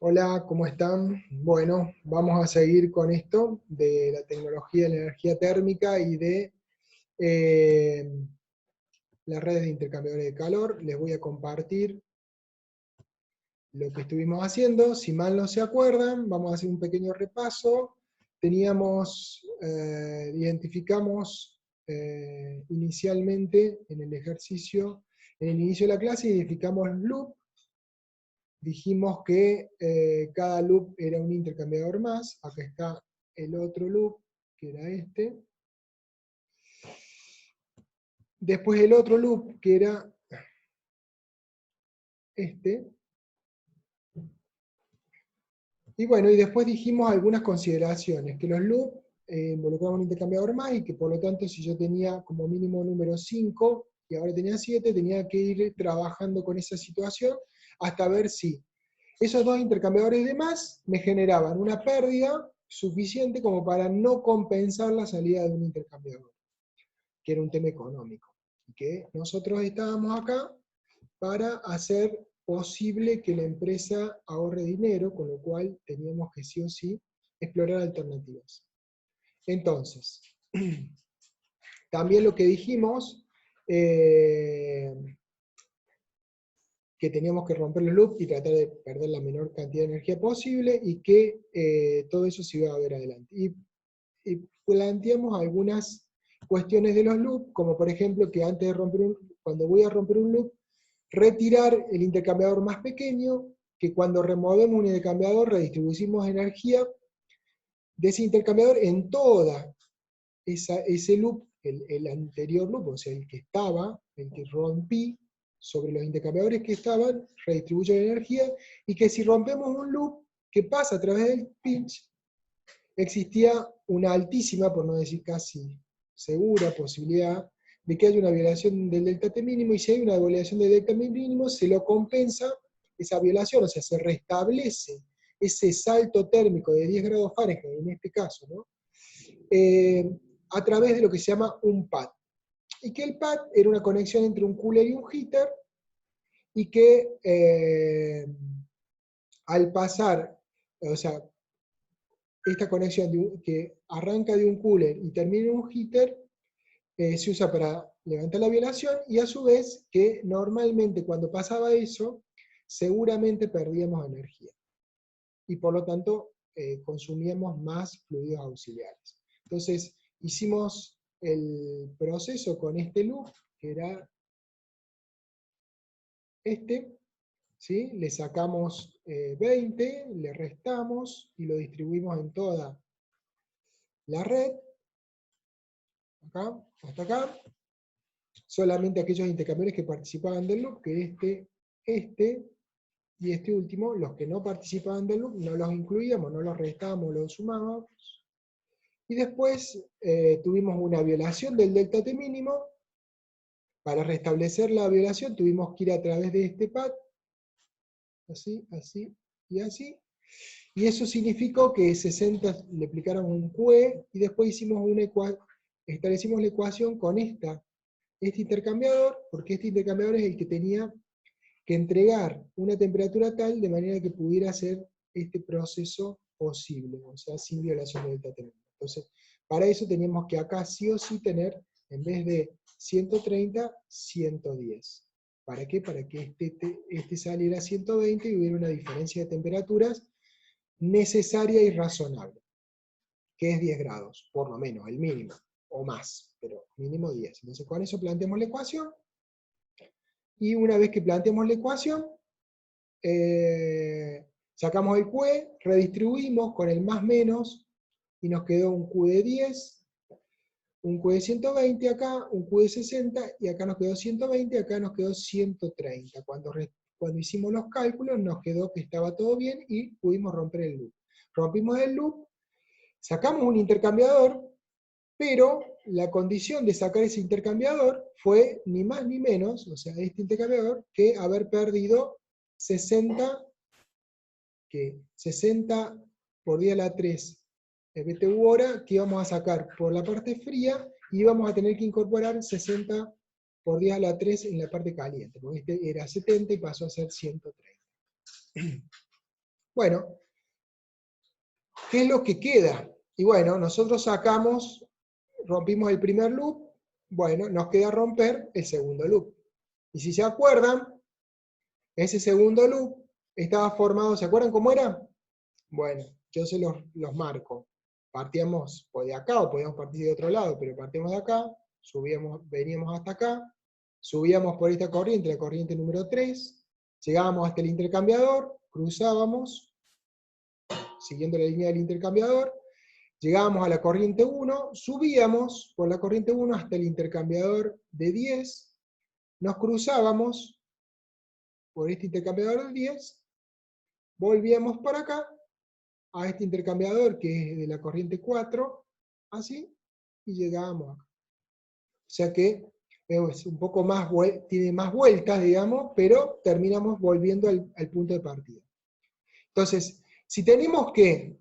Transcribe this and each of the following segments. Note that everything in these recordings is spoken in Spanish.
Hola, ¿cómo están? Bueno, vamos a seguir con esto de la tecnología de la energía térmica y de eh, las redes de intercambiadores de calor. Les voy a compartir lo que estuvimos haciendo. Si mal no se acuerdan, vamos a hacer un pequeño repaso. Identificamos inicialmente en el ejercicio, en el inicio de la clase, identificamos el loop. Dijimos que cada loop era un intercambiador más. Acá está el otro loop, que era este. Después el otro loop, que era este. Y bueno, y después dijimos algunas consideraciones, que los loops involucraban un intercambiador más, y que por lo tanto si yo tenía como mínimo número 5, y ahora tenía 7, tenía que ir trabajando con esa situación hasta ver si esos dos intercambiadores de más me generaban una pérdida suficiente como para no compensar la salida de un intercambiador, que era un tema económico. Y que nosotros estábamos acá para hacer posible que la empresa ahorre dinero, con lo cual teníamos que sí o sí explorar alternativas. Entonces, también lo que dijimos, que teníamos que romper los loops y tratar de perder la menor cantidad de energía posible, y que todo eso se iba a ver adelante. Y planteamos algunas cuestiones de los loops, como por ejemplo que antes de cuando voy a romper un loop, retirar el intercambiador más pequeño, que cuando removemos un intercambiador redistribuimos energía de ese intercambiador en toda ese loop, el anterior loop, o sea, el que rompí sobre los intercambiadores que estaban, redistribuye la energía, y que si rompemos un loop que pasa a través del pinch, existía una altísima, por no decir casi segura, posibilidad de que haya una violación del delta T mínimo, y si hay una violación del delta T mínimo, se lo compensa esa violación, o sea, se restablece ese salto térmico de 10 grados Fahrenheit, en este caso, ¿no? A través de lo que se llama un pad. Y que el pad era una conexión entre un cooler y un heater, y que al pasar, o sea, esta conexión que arranca de un cooler y termina en un heater, se usa para levantar la violación, y a su vez que normalmente cuando pasaba eso, seguramente perdíamos energía. Y por lo tanto, consumíamos más fluidos auxiliares. Entonces, hicimos el proceso con este loop, que era este, ¿sí? Le sacamos 20, le restamos y lo distribuimos en toda la red, acá, hasta acá. Solamente aquellos intercambiadores que participaban del loop, que este y este último, los que no participaban del loop, no los incluíamos, no los restábamos, los sumábamos. Y después tuvimos una violación del delta T mínimo. Para restablecer la violación tuvimos que ir a través de este pad, así, así y así. Y eso significó que 60 le aplicaron un QE, y después establecimos la ecuación con este intercambiador, porque este intercambiador es el que tenía que entregar una temperatura tal de manera que pudiera hacer este proceso posible, o sea, sin violación del delta T. Entonces, para eso teníamos que acá sí o sí tener, en vez de 130, 110. ¿Para qué? Para que este saliera a 120 y hubiera una diferencia de temperaturas necesaria y razonable, que es 10 grados, por lo menos, el mínimo, o más, pero mínimo 10. Entonces con eso planteamos la ecuación, y una vez que planteamos la ecuación, sacamos el QE, redistribuimos con el más menos, y nos quedó un Q de 10, un Q de 120 acá, un Q de 60, y acá nos quedó 120, acá nos quedó 130. Cuando hicimos los cálculos nos quedó que estaba todo bien y pudimos romper el loop. Rompimos el loop, sacamos un intercambiador, pero la condición de sacar ese intercambiador fue ni más ni menos, o sea, este intercambiador, que haber perdido 60 por 10 a la 3 BTU hora, que íbamos a sacar por la parte fría, y íbamos a tener que incorporar 60 por 10 a la 3 en la parte caliente, porque este era 70 y pasó a ser 130. Bueno, ¿qué es lo que queda? Y bueno, nosotros rompimos el primer loop, bueno, nos queda romper el segundo loop. Y si se acuerdan, ese segundo loop estaba formado, ¿se acuerdan cómo era? Bueno, yo se los marco. Partíamos de acá, o podíamos partir de otro lado, pero partimos de acá, veníamos hasta acá, subíamos por esta corriente, la corriente número 3, llegábamos hasta el intercambiador, cruzábamos, siguiendo la línea del intercambiador, llegábamos a la corriente 1, subíamos por la corriente 1 hasta el intercambiador de 10, nos cruzábamos por este intercambiador de 10, volvíamos para acá, a este intercambiador que es de la corriente 4, así, y llegábamos acá. O sea que es un poco más, tiene más vueltas, digamos, pero terminamos volviendo al punto de partida. Entonces, si tenemos que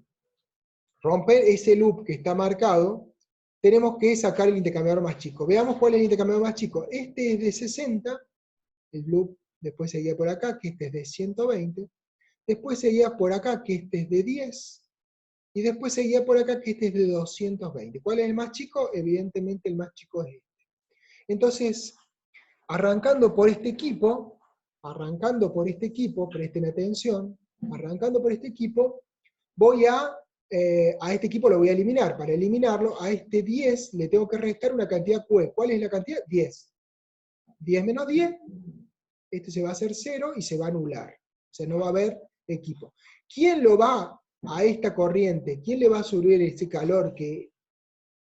romper ese loop que está marcado, tenemos que sacar el intercambiador más chico. Veamos cuál es el intercambiador más chico. Este es de 60, el loop después seguía por acá, que este es de 120, después seguía por acá, que este es de 10, y después seguía por acá, que este es de 220. ¿Cuál es el más chico? Evidentemente el más chico es este. Entonces, arrancando por este equipo, presten atención, arrancando por este equipo, voy a este equipo lo voy a eliminar. Para eliminarlo, a este 10 le tengo que restar una cantidad Q. ¿Cuál es la cantidad? 10. 10 menos 10, este se va a hacer 0 y se va a anular. O sea, no va a haber equipo. ¿Quién lo va a esta corriente? ¿Quién le va a subir ese calor que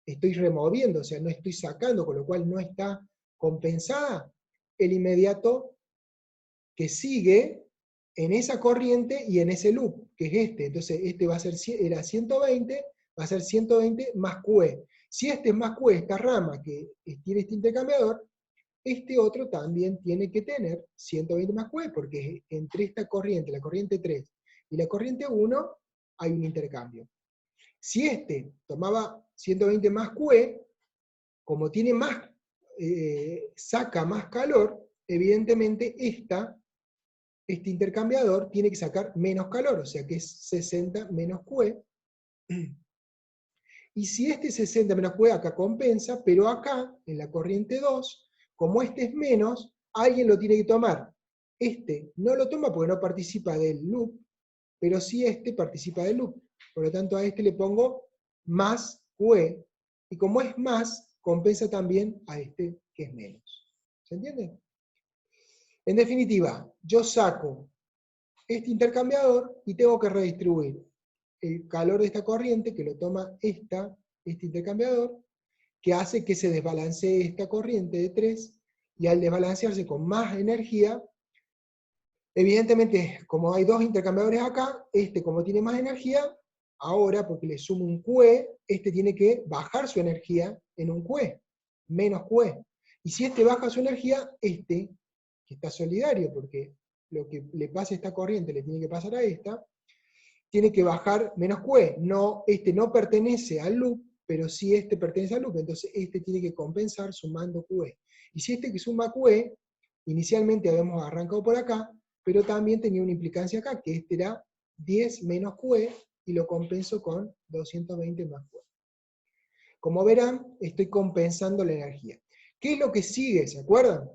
estoy removiendo? O sea, no estoy sacando, con lo cual no está compensada. El inmediato que sigue en esa corriente y en ese loop, que es este. Entonces, este va a ser, era 120, va a ser 120 más QE. Si este es más QE, esta rama que tiene este intercambiador, este otro también tiene que tener 120 más QE, porque entre esta corriente, la corriente 3, y la corriente 1, hay un intercambio. Si este tomaba 120 más QE, como tiene más, saca más calor, evidentemente este intercambiador tiene que sacar menos calor, o sea que es 60 menos QE. Y si este 60 menos QE acá compensa, pero acá, en la corriente 2, como este es menos, alguien lo tiene que tomar. Este no lo toma porque no participa del loop, pero sí este participa del loop. Por lo tanto, a este le pongo más QE, y como es más, compensa también a este que es menos. ¿Se entiende? En definitiva, yo saco este intercambiador y tengo que redistribuir el calor de esta corriente, que lo toma este intercambiador, que hace que se desbalancee esta corriente de 3, y al desbalancearse con más energía, evidentemente, como hay dos intercambiadores acá, este como tiene más energía, ahora, porque le sumo un QE, este tiene que bajar su energía en un QE, menos QE. Y si este baja su energía, este, que está solidario, porque lo que le pasa a esta corriente le tiene que pasar a esta, tiene que bajar menos QE. No, este no pertenece al loop, pero sí este pertenece al loop, entonces este tiene que compensar sumando QE. Y si este que suma QE, inicialmente habíamos arrancado por acá, pero también tenía una implicancia acá, que este era 10 menos QE, y lo compenso con 220 más QE. Como verán, estoy compensando la energía. ¿Qué es lo que sigue? ¿Se acuerdan?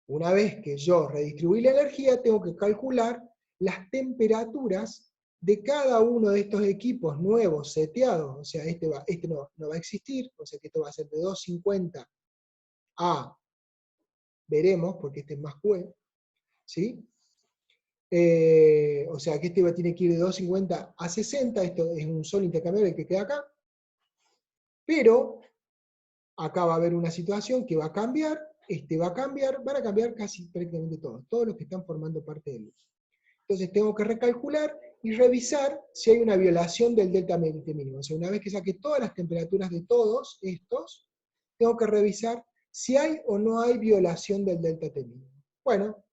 Una vez que yo redistribuí la energía, tengo que calcular las temperaturas de cada uno de estos equipos nuevos seteados. O sea, este no va a existir, o sea que esto va a ser de 250 a, veremos, porque este es más QE, ¿sí? O sea que este tiene que ir de 250 a 60, esto es un solo intercambiador el que queda acá, pero acá va a haber una situación que va a cambiar, este va a cambiar, van a cambiar casi prácticamente todos los que están formando parte del loop. Entonces tengo que recalcular y revisar si hay una violación del delta mínimo. O sea, una vez que saque todas las temperaturas de todos estos, tengo que revisar si hay o no hay violación del delta T mínimo. Bueno,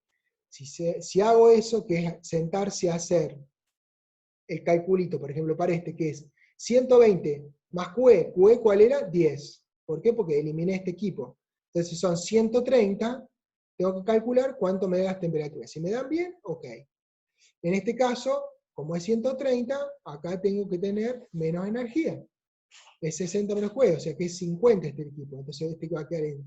si hago eso, que es sentarse a hacer el calculito, por ejemplo, para este, que es 120 más QE, ¿QE cuál era? 10. ¿Por qué? Porque eliminé este equipo. Entonces son 130, tengo que calcular cuánto me dan las temperaturas. Si me dan bien, ok. En este caso, como es 130, acá tengo que tener menos energía. Es 60 menos Q, o sea que es 50 este equipo. Entonces este que va a quedar en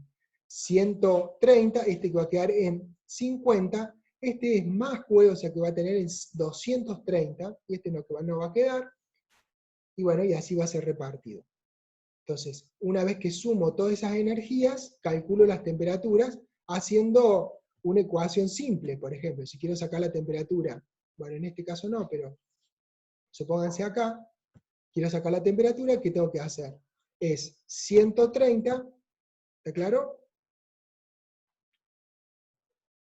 130, este que va a quedar en 50, este es más Q, o sea que va a tener en 230, y este no va a quedar, y bueno, y así va a ser repartido. Entonces, una vez que sumo todas esas energías, calculo las temperaturas haciendo una ecuación simple. Por ejemplo, si quiero sacar la temperatura, bueno, en este caso no, pero supónganse acá, quiero sacar la temperatura, ¿qué tengo que hacer? Es 130, ¿está claro?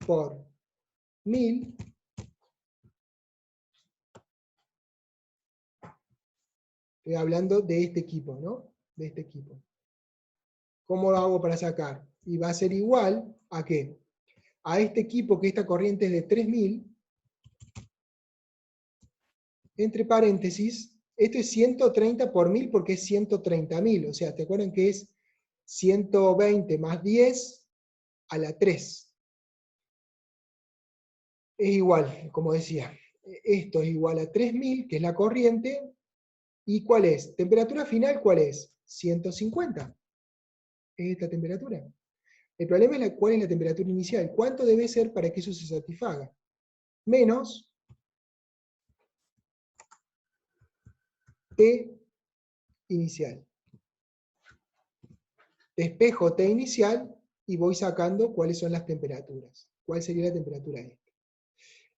Por 1000. Estoy hablando de este equipo, ¿no? De este equipo. ¿Cómo lo hago para sacar? Y va a ser igual a ¿qué? A este equipo, que esta corriente es de 3000, entre paréntesis, esto es 130 por 1000 porque es 130.000, o sea, ¿te acuerdan que es 120 más 10 a la 3? Es igual, como decía, esto es igual a 3000, que es la corriente, ¿y cuál es? ¿Temperatura final cuál es? 150. Es esta temperatura. El problema es cuál es la temperatura inicial, cuánto debe ser para que eso se satisfaga. Menos T inicial. Despejo T inicial y voy sacando cuáles son las temperaturas. ¿Cuál sería la temperatura esta?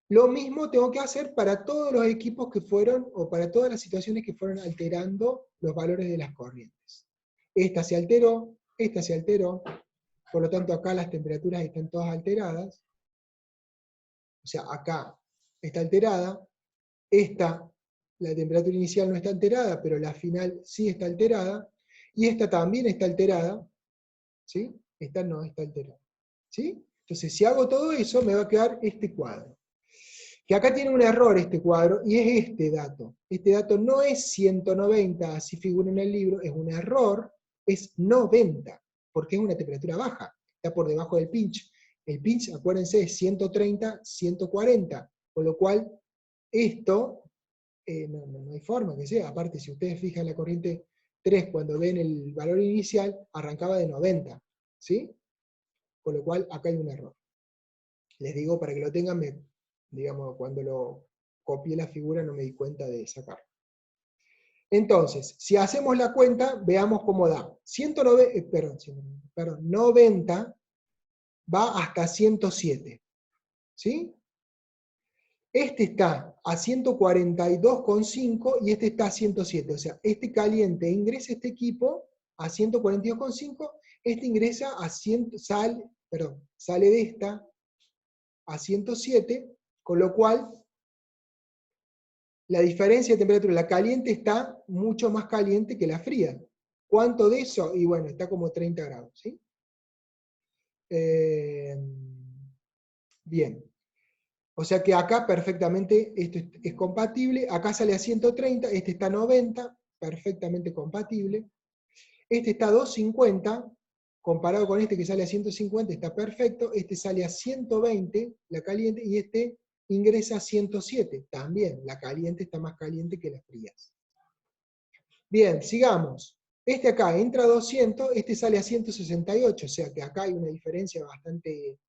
Lo mismo tengo que hacer para todos los equipos que fueron, o para todas las situaciones que fueron alterando los valores de las corrientes. Esta se alteró, por lo tanto acá las temperaturas están todas alteradas. O sea, acá está alterada, la temperatura inicial no está alterada, pero la final sí está alterada, y esta también está alterada, ¿sí? Esta no está alterada, ¿sí? Entonces, si hago todo eso, me va a quedar este cuadro. Que acá tiene un error este cuadro, y es este dato. Este dato no es 190, así figura en el libro, es un error, es 90, porque es una temperatura baja, está por debajo del pinch. El pinch, acuérdense, es 130, 140, con lo cual esto no hay forma que sea. Aparte, si ustedes fijan la corriente 3, cuando ven el valor inicial, arrancaba de 90, ¿sí? Con lo cual, acá hay un error. Les digo, para que lo tengan, digamos, cuando lo copié la figura no me di cuenta de sacarlo. Entonces, si hacemos la cuenta, veamos cómo da. 90 va hasta 107, ¿sí? Este está a 142,5 y este está a 107. O sea, este caliente ingresa a este equipo a 142,5, este ingresa a 100, sale de esta a 107, con lo cual la diferencia de temperatura, la caliente está mucho más caliente que la fría. ¿Cuánto de eso? Y bueno, está como 30 grados, ¿sí? Bien. O sea que acá perfectamente esto es compatible, acá sale a 130, este está a 90, perfectamente compatible. Este está a 250, comparado con este que sale a 150, está perfecto. Este sale a 120, la caliente, y este ingresa a 107, también, la caliente está más caliente que las frías. Bien, sigamos. Este acá entra a 200, este sale a 168, o sea que acá hay una diferencia bastante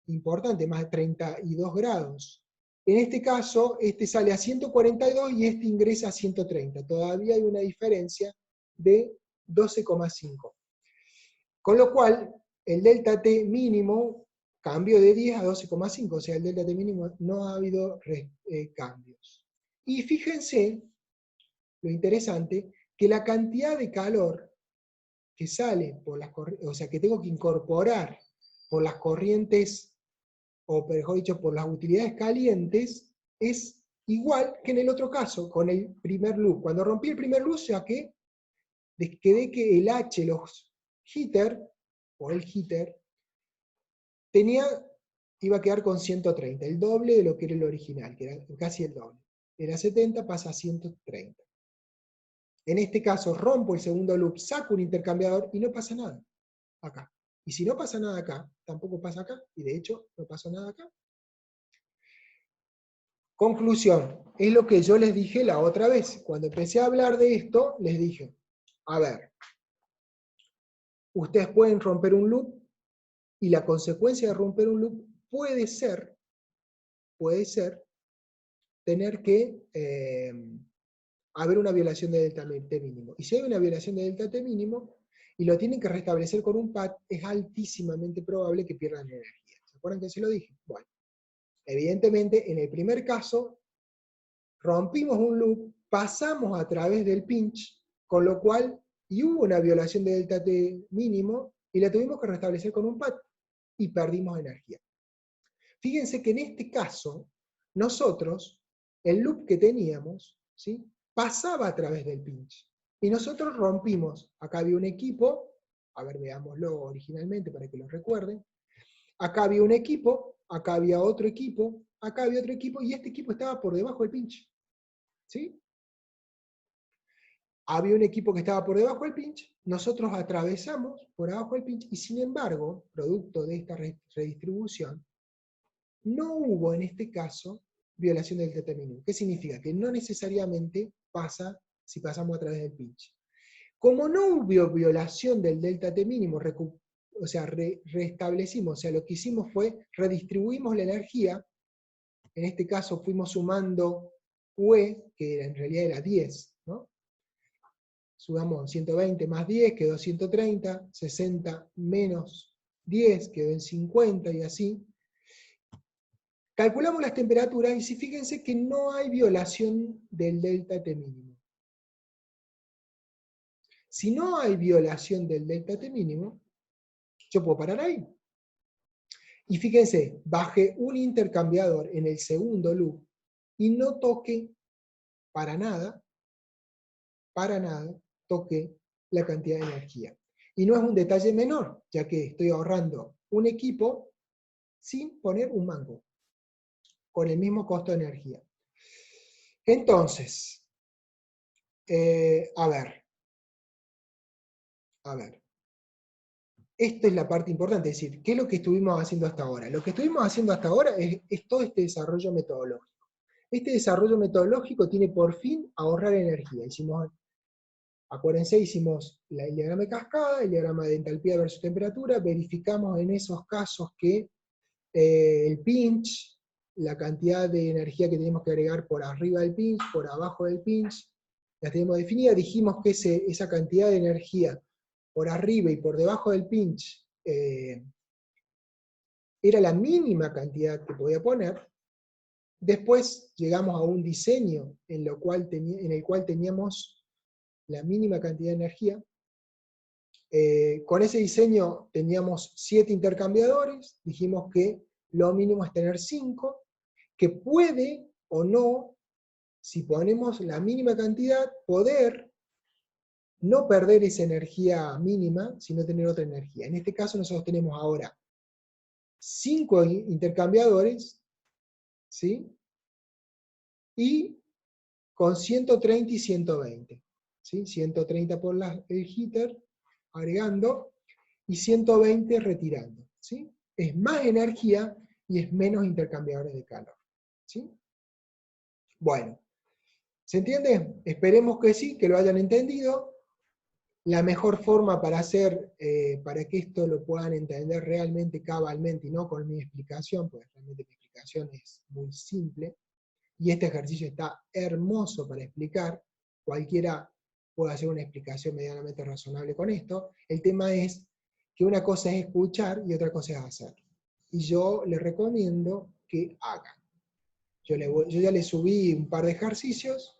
importante, más de 32 grados. En este caso, este sale a 142 y este ingresa a 130. Todavía hay una diferencia de 12,5. Con lo cual, el delta T mínimo cambió de 10 a 12,5, o sea, el delta T mínimo no ha habido cambios. Y fíjense, lo interesante, que la cantidad de calor que sale por las corrientes, o sea, que tengo que incorporar por las corrientes, o mejor dicho, por las utilidades calientes, es igual que en el otro caso, con el primer loop. Cuando rompí el primer loop, ya que quedé que el H, los heater, o el heater, iba a quedar con 130, el doble de lo que era el original, que era casi el doble. Era 70, pasa a 130. En este caso rompo el segundo loop, saco un intercambiador y no pasa nada acá. Y si no pasa nada acá, tampoco pasa acá, y de hecho no pasó nada acá. Conclusión, es lo que yo les dije la otra vez. Cuando empecé a hablar de esto, les dije, a ver, ustedes pueden romper un loop, y la consecuencia de romper un loop puede ser tener que haber una violación de delta T mínimo. Y si hay una violación de delta T mínimo, y lo tienen que restablecer con un pad, es altísimamente probable que pierdan energía. ¿Se acuerdan que se lo dije? Bueno, evidentemente, en el primer caso, rompimos un loop, pasamos a través del pinch, con lo cual, y hubo una violación de delta T mínimo, y la tuvimos que restablecer con un pad, y perdimos energía. Fíjense que en este caso, nosotros, el loop que teníamos, ¿sí?, pasaba a través del pinch. Y nosotros rompimos, acá había un equipo, a ver, veámoslo originalmente para que lo recuerden. Acá había un equipo, acá había otro equipo, acá había otro equipo, y este equipo estaba por debajo del pinch. ¿Sí? Había un equipo que estaba por debajo del pinch, nosotros atravesamos por abajo del pinch, y sin embargo, producto de esta redistribución, no hubo en este caso violación del delta mínimo. ¿Qué significa? Que no necesariamente pasa si pasamos a través del pinch. Como no hubo violación del delta T mínimo, o sea, restablecimos, o sea, lo que hicimos fue redistribuimos la energía, en este caso fuimos sumando UE, que en realidad era 10, ¿no? Sumamos 120 más 10, quedó 130, 60 menos 10, quedó en 50, y así. Calculamos las temperaturas, y si fíjense que no hay violación del delta T mínimo. Si no hay violación del delta T mínimo, yo puedo parar ahí. Y fíjense, bajé un intercambiador en el segundo loop, y no toqué para nada, toqué la cantidad de energía. Y no es un detalle menor, ya que estoy ahorrando un equipo sin poner un mango, con el mismo costo de energía. Entonces, a ver. Esta es la parte importante, es decir, ¿qué es lo que estuvimos haciendo hasta ahora? Lo que estuvimos haciendo hasta ahora es todo este desarrollo metodológico. Este desarrollo metodológico tiene por fin ahorrar energía. Acuérdense, hicimos el diagrama de cascada, el diagrama de entalpía versus temperatura, verificamos en esos casos que el pinch, la cantidad de energía que tenemos que agregar por arriba del pinch, por abajo del pinch, la tenemos definida, dijimos que esa cantidad de energía por arriba y por debajo del pinch era la mínima cantidad que podía poner. Después llegamos a un diseño en el cual teníamos la mínima cantidad de energía. Con ese diseño teníamos 7 intercambiadores, dijimos que lo mínimo es tener 5, que puede o no, si ponemos la mínima cantidad, poder no perder esa energía mínima, sino tener otra energía. En este caso nosotros tenemos ahora 5 intercambiadores, ¿sí? Y con 130 y 120, ¿sí? 130 por el heater, agregando, y 120 retirando, ¿sí? Es más energía y es menos intercambiadores de calor, ¿sí? Bueno, ¿se entiende? Esperemos que sí, que lo hayan entendido. La mejor forma para para que esto lo puedan entender realmente cabalmente y no con mi explicación, porque realmente mi explicación es muy simple, y este ejercicio está hermoso para explicar, cualquiera puede hacer una explicación medianamente razonable con esto. El tema es que una cosa es escuchar y otra cosa es hacer. Y yo les recomiendo que hagan. Yo ya les subí un par de ejercicios,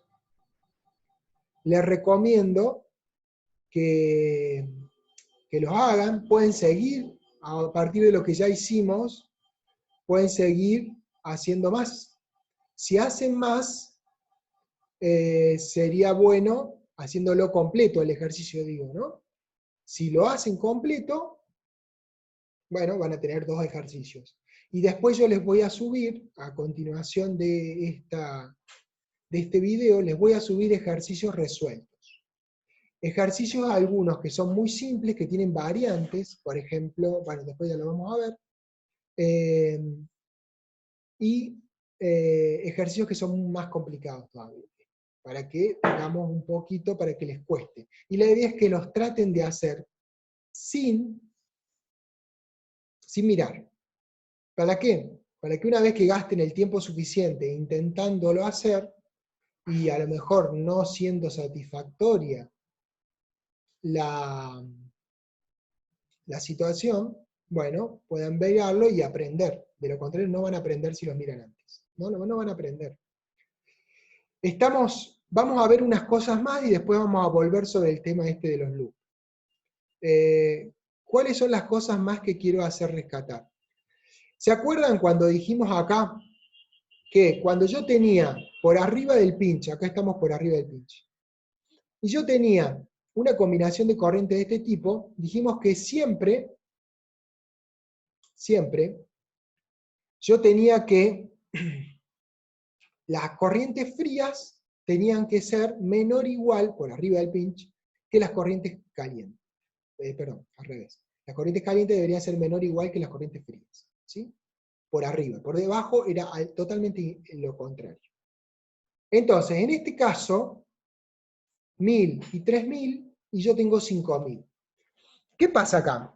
les recomiendo que los hagan, pueden seguir, a partir de lo que ya hicimos, pueden seguir haciendo más. Si hacen más, sería bueno haciéndolo completo el ejercicio, digo, ¿no? Si lo hacen completo, bueno, van a tener 2 ejercicios. Y después yo les voy a subir, a continuación de este video, les voy a subir ejercicios resueltos. Ejercicios algunos que son muy simples, que tienen variantes, por ejemplo, bueno, después ya lo vamos a ver, y ejercicios que son más complicados todavía, para que tengamos un poquito, para que les cueste. Y la idea es que los traten de hacer sin mirar. ¿Para qué? Para que una vez que gasten el tiempo suficiente intentándolo hacer, y a lo mejor no siendo satisfactoria la situación, bueno, puedan verlo y aprender. De lo contrario, no van a aprender si los miran antes. No van a aprender. Vamos a ver unas cosas más y después vamos a volver sobre el tema este de los loops. ¿Cuáles son las cosas más que quiero hacer rescatar? ¿Se acuerdan cuando dijimos acá que cuando yo tenía por arriba del pinch, acá estamos por arriba del pinch, y yo tenía una combinación de corriente de este tipo, dijimos que siempre, yo tenía que, las corrientes frías tenían que ser menor o igual, por arriba del pinch, que las corrientes calientes. Perdón, al revés. Las corrientes calientes deberían ser menor o igual que las corrientes frías, ¿sí? Por arriba. Por debajo era totalmente lo contrario. Entonces, en este caso, 1000 y 3000, y yo tengo 5000. ¿Qué pasa acá?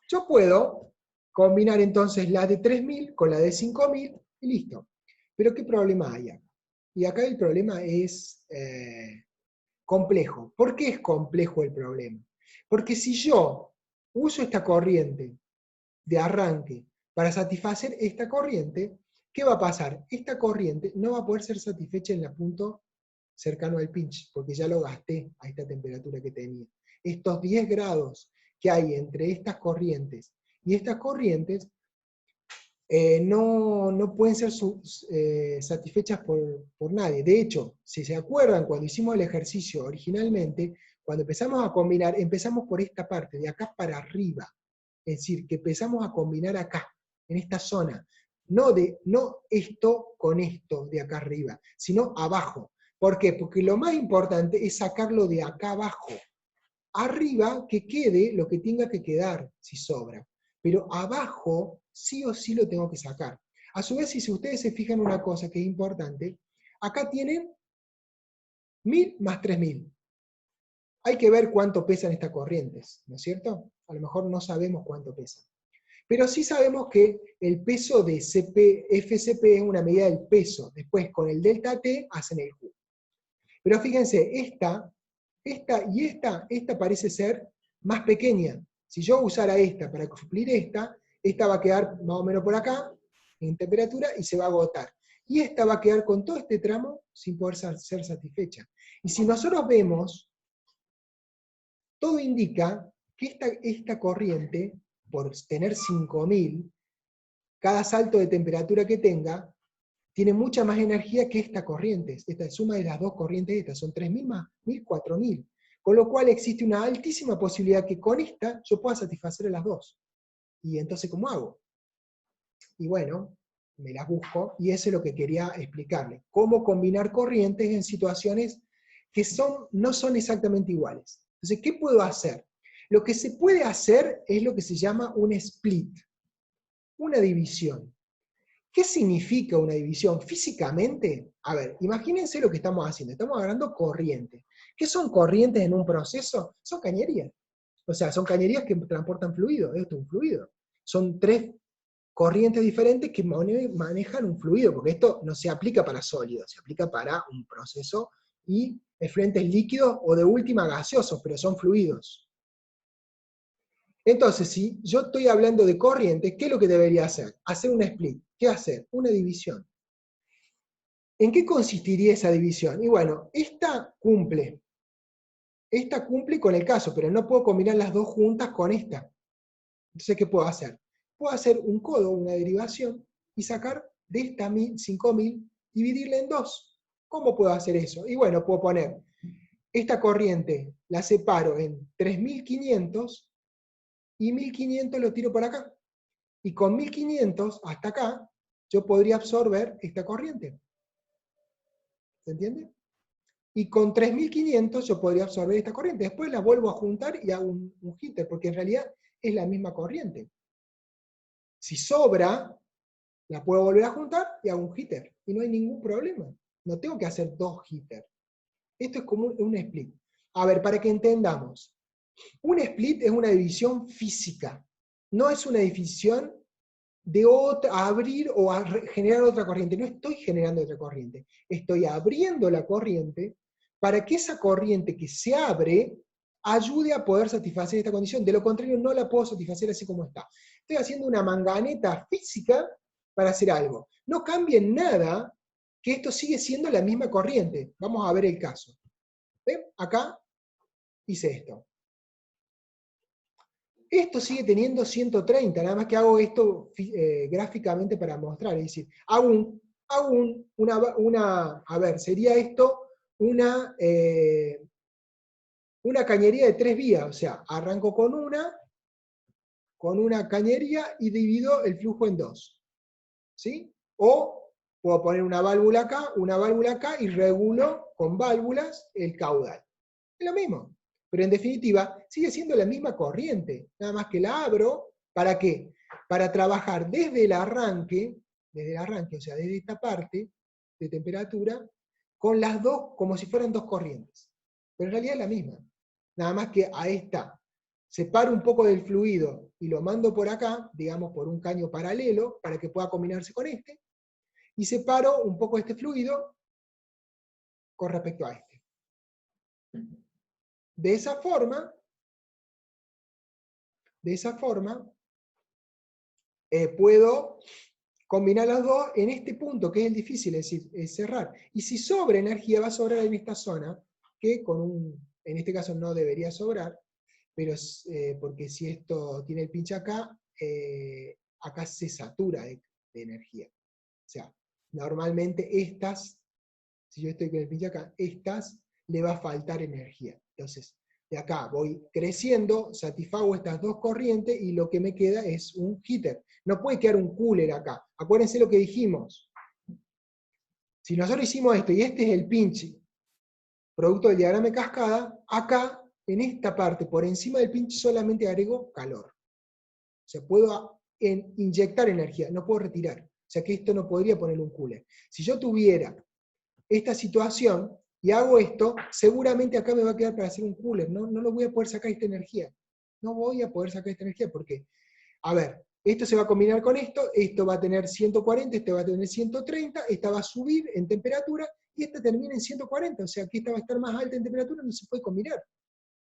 Yo puedo combinar entonces la de 3000 con la de 5000 y listo. Pero ¿qué problema hay acá? Y acá el problema es complejo. ¿Por qué es complejo el problema? Porque si yo uso esta corriente de arranque para satisfacer esta corriente, ¿qué va a pasar? Esta corriente no va a poder ser satisfecha en el punto cercano al pinch, porque ya lo gasté a esta temperatura que tenía. Estos 10 grados que hay entre estas corrientes y estas corrientes no pueden ser satisfechas por nadie. De hecho, si se acuerdan, cuando hicimos el ejercicio originalmente, cuando empezamos a combinar, empezamos por esta parte, de acá para arriba. Es decir, que empezamos a combinar acá, en esta zona. No esto con esto de acá arriba, sino abajo. ¿Por qué? Porque lo más importante es sacarlo de acá abajo. Arriba, que quede lo que tenga que quedar, si sobra. Pero abajo, sí o sí lo tengo que sacar. A su vez, si ustedes se fijan en una cosa que es importante, acá tienen 1000 más 3000. Hay que ver cuánto pesan estas corrientes, ¿no es cierto? A lo mejor no sabemos cuánto pesan. Pero sí sabemos que el peso de FCP es una medida del peso. Después, con el delta T, hacen el Q. Pero fíjense, esta y esta parece ser más pequeña. Si yo usara esta para suplir esta va a quedar más o menos por acá, en temperatura, y se va a agotar. Y esta va a quedar con todo este tramo sin poder ser satisfecha. Y si nosotros vemos, todo indica que esta corriente, por tener 5000, cada salto de temperatura que tenga, tiene mucha más energía que esta corriente. Esta suma de las dos corrientes, estas son 3000 más 1000, 4000. Con lo cual existe una altísima posibilidad que con esta yo pueda satisfacer a las dos. Y entonces, ¿cómo hago? Y bueno, me las busco, y eso es lo que quería explicarle. Cómo combinar corrientes en situaciones que no son exactamente iguales. Entonces, ¿qué puedo hacer? Lo que se puede hacer es lo que se llama un split, una división. ¿Qué significa una división? Físicamente, a ver, imagínense lo que estamos haciendo. Estamos agarrando corrientes. ¿Qué son corrientes en un proceso? Son cañerías. O sea, son cañerías que transportan fluido. Esto es un fluido. Son 3 corrientes diferentes que manejan un fluido, porque esto no se aplica para sólidos, se aplica para un proceso y efluentes líquidos o de última gaseosos, pero son fluidos. Entonces, si yo estoy hablando de corrientes, ¿qué es lo que debería hacer? Hacer un split. ¿Qué hacer? Una división. ¿En qué consistiría esa división? Y bueno, esta cumple con el caso, pero no puedo combinar las dos juntas con esta. Entonces, ¿qué puedo hacer? Puedo hacer un codo, una derivación, y sacar de esta 5000, dividirla en 2. ¿Cómo puedo hacer eso? Y bueno, puedo poner esta corriente, la separo en 3500, y 1500 lo tiro por acá. Y con 1500 hasta acá, yo podría absorber esta corriente. ¿Se entiende? Y con 3500 yo podría absorber esta corriente. Después la vuelvo a juntar y hago un jitter, porque en realidad es la misma corriente. Si sobra, La puedo volver a juntar y hago un jitter. Y no hay ningún problema. No tengo que hacer 2 jitters. Esto es como un split. A ver, para que entendamos. Un split es una división física. No es una división de abrir o generar otra corriente. No estoy generando otra corriente. Estoy abriendo la corriente para que esa corriente que se abre ayude a poder satisfacer esta condición. De lo contrario, no la puedo satisfacer así como está. Estoy haciendo una manganeta física para hacer algo. No cambia en nada que esto sigue siendo la misma corriente. Vamos a ver el caso. ¿Ven? Acá hice esto. Esto sigue teniendo 130, nada más que hago esto gráficamente para mostrar. Es decir, a ver, sería esto una cañería de 3 vías, o sea, arranco con una cañería y divido el flujo en 2. ¿Sí? O puedo poner una válvula acá y regulo con válvulas el caudal. Es lo mismo. Pero en definitiva, sigue siendo la misma corriente, nada más que la abro, ¿para qué? Para trabajar desde el arranque, o sea, desde esta parte de temperatura, con las dos, como si fueran 2 corrientes. Pero en realidad es la misma. Nada más que a esta separo un poco del fluido y lo mando por acá, digamos por un caño paralelo, para que pueda combinarse con este, y separo un poco este fluido con respecto a este. De esa forma, puedo combinar las dos en este punto, que es el difícil, es decir, es cerrar. Y si sobra energía, va a sobrar en esta zona, que en este caso no debería sobrar, pero porque si esto tiene el pinch acá, acá se satura de energía. O sea, normalmente si yo estoy con el pinch acá, le va a faltar energía. Entonces, de acá voy creciendo, satisfago estas 2 corrientes y lo que me queda es un heater. No puede quedar un cooler acá. Acuérdense lo que dijimos. Si nosotros hicimos esto y este es el pinch, producto del diagrama de cascada, acá, en esta parte, por encima del pinch, solamente agrego calor. O sea, puedo inyectar energía, no puedo retirar. O sea que esto no podría poner un cooler. Si yo tuviera esta situación y hago esto, seguramente acá me va a quedar para hacer un cooler. No lo voy a poder sacar esta energía. No voy a poder sacar esta energía porque, a ver, esto se va a combinar con esto va a tener 140, este va a tener 130, esta va a subir en temperatura y esta termina en 140, o sea que esta va a estar más alta en temperatura, no se puede combinar.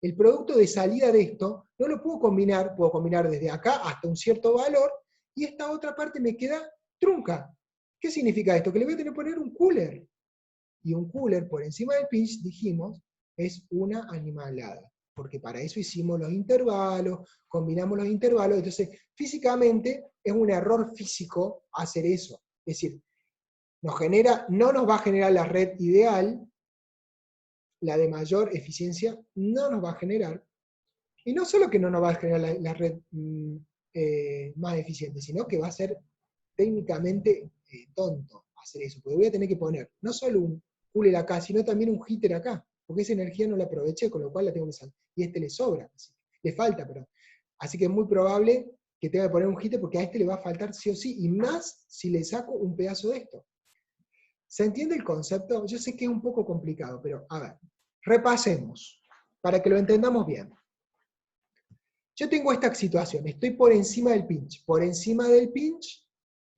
El producto de salida de esto no lo puedo combinar desde acá hasta un cierto valor y esta otra parte me queda trunca. ¿Qué significa esto? Que le voy a tener que poner un cooler. Y un cooler por encima del pinch, dijimos, es una animalada. Porque para eso hicimos los intervalos, combinamos los intervalos, entonces físicamente es un error físico hacer eso. Es decir, no nos va a generar la red ideal, la de mayor eficiencia no nos va a generar, y no solo que no nos va a generar la red más eficiente, sino que va a ser técnicamente tonto hacer eso, porque voy a tener que poner no solo un cooler acá, sino también un heater acá, porque esa energía no la aproveché, con lo cual la tengo que sacar, y le sobra, le falta, perdón. Así que es muy probable que tenga que poner un heater porque a le va a faltar sí o sí, y más si le saco un pedazo de esto. ¿Se entiende el concepto? Yo sé que es un poco complicado, pero a ver, repasemos, para que lo entendamos bien. Yo tengo esta situación, estoy por encima del pinch. Por encima del pinch,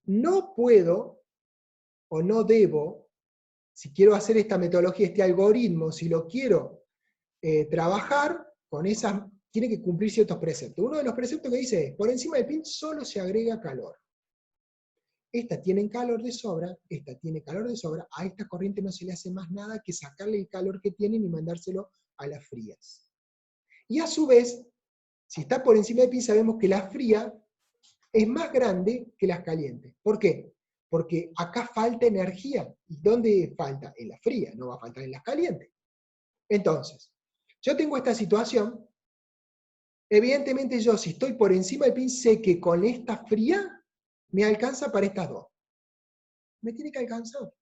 no puedo, o no debo, si quiero hacer esta metodología, este algoritmo, si lo quiero trabajar, con esas, tiene que cumplir ciertos preceptos. Uno de los preceptos que dice es, por encima del pinch solo se agrega calor. Esta tiene calor de sobra, esta tiene calor de sobra, a esta corriente no se le hace más nada que sacarle el calor que tienen y mandárselo a las frías. Y a su vez, si está por encima del pinch, sabemos que la fría es más grande que las calientes. ¿Por qué? Porque acá falta energía. ¿Y dónde falta? En la fría, no va a faltar en las calientes. Entonces, yo tengo esta situación. Evidentemente yo, si estoy por encima del pinch, sé que con esta fría me alcanza para estas dos. Me tiene que alcanzar.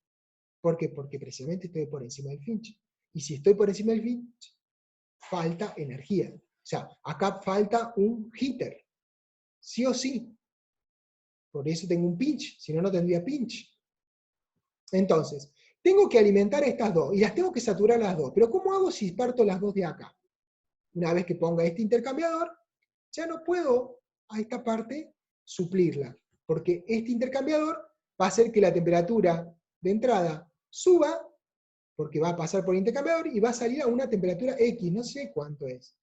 ¿Por qué? Porque precisamente estoy por encima del pinch. Y si estoy por encima del pinch, falta energía. O sea, acá falta un heater. Sí o sí. Por eso tengo un pinch, si no, no tendría pinch. Entonces, tengo que alimentar estas dos, y las tengo que saturar las dos. Pero ¿cómo hago si parto las dos de acá? Una vez que ponga este intercambiador, ya no puedo a esta parte suplirla, porque este intercambiador va a hacer que la temperatura de entrada suba, porque va a pasar por el intercambiador y va a salir a una temperatura X, no sé cuánto es,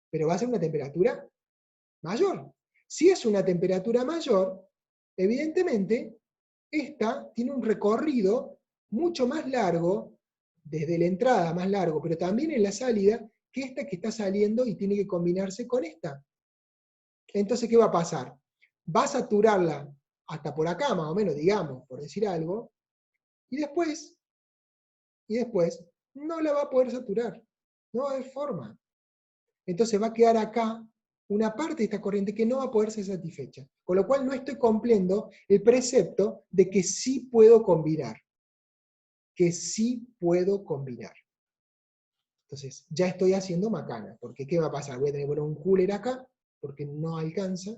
pero va a ser una temperatura mayor. Si es una temperatura mayor, evidentemente, esta tiene un recorrido mucho más largo, desde la entrada más largo, pero también en la salida, que esta que está saliendo y tiene que combinarse con esta. Entonces, ¿qué va a pasar? Va a saturarla hasta por acá, más o menos, digamos, por decir algo, y después no la va a poder saturar. No va a haber forma. Entonces va a quedar acá una parte de esta corriente que no va a poder ser satisfecha. Con lo cual no estoy cumpliendo el precepto de que sí puedo combinar. Que sí puedo combinar. Entonces, ya estoy haciendo macana. Porque ¿qué va a pasar? Voy a tener que poner un cooler acá, porque no alcanza.